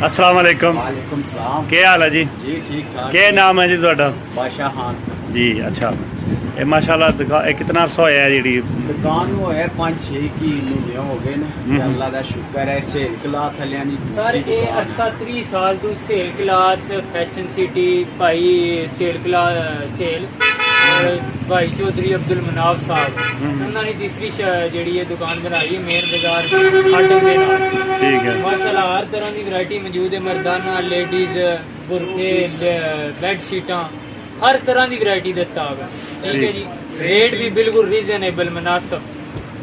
अस्सलाम वालेकुम। वालेकुम सलाम क्या हाल है जी? जी ठीक ठाक। क्या नाम है जी ਤੁਹਾਡਾ? बादशाह खान। जी अच्छा। ਇਹ ਮਾਸ਼ਾਅੱਲਾ ਇਹ ਕਿਤਨਾ ਅਰਸਾ ਹੋਇਆ ਹੈ ਜਿਹੜੀ दुकान वो है 5-6 की महीने हो गए ने। अल्लाह का शुक्र है। सेल क्लाथ हलियां दी सर ये अरसा 30 साल तो सेल क्लाथ फैशन सिटी भाई सेल क्लाथ सेल भाई चौधरी अब्दुल मनाफ साहब उन्होंने तीसरी ਜਿਹੜੀ है दुकान बनाई है मेन बाजार फाटक के नाल। ठीक है माशाल्लाह हर तरह की वैरायटी मौजूद है मर्दाना लेडीज बुरखे बेड शीटां हर तरह की वैरायटी दस्ताब है। ठीक है जी। रेट भी बिल्कुल रीजनेबल मुनासिब।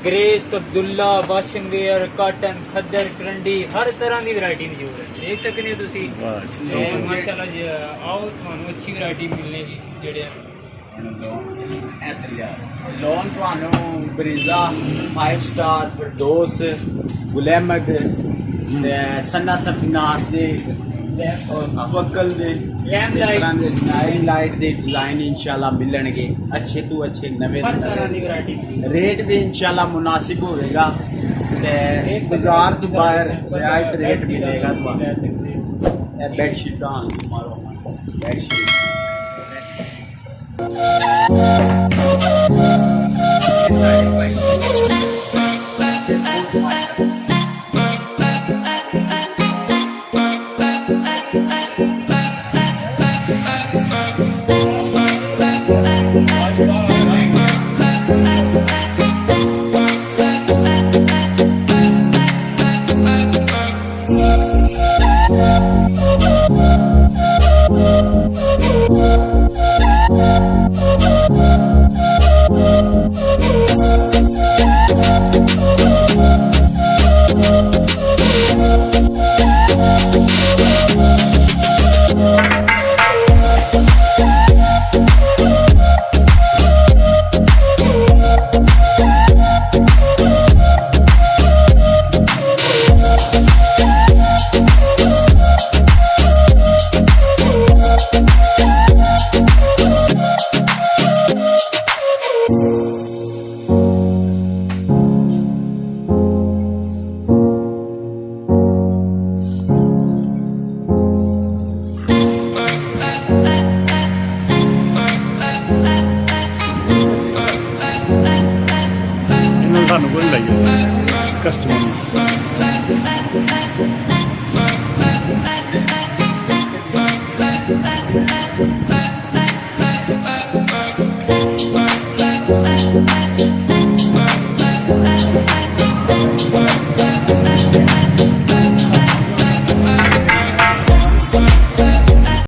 Grace Abdullah washing wear cotton खद्दर टरंडी हर तरह की वैरायटी मौजूद है। देख सकते हो तुसी माशाल्लाह जी आओ ਤੁਹਾਨੂੰ अच्छी वैरायटी मिलनेगी जेड़े लोन ਤੁਹਾਨੂੰ ਬਰੀਜ਼ਾ 5 ਸਟਾਰ ਫਿਰਦੌਸ ਗੁਲੈਮਦ ਤੇ ਸन्ना सफीनास ਦੇ वक्कल दे लाइट दे डिजाइन इंशाल्लाह मिलणगे अच्छे तो अच्छे नवे रेट भी इंशाल्लाह मुनासिब होगा ते बाजार तो बाहर रियायत रेट मिलेगा तुम्हें। बेडशीट मारो बेडशीट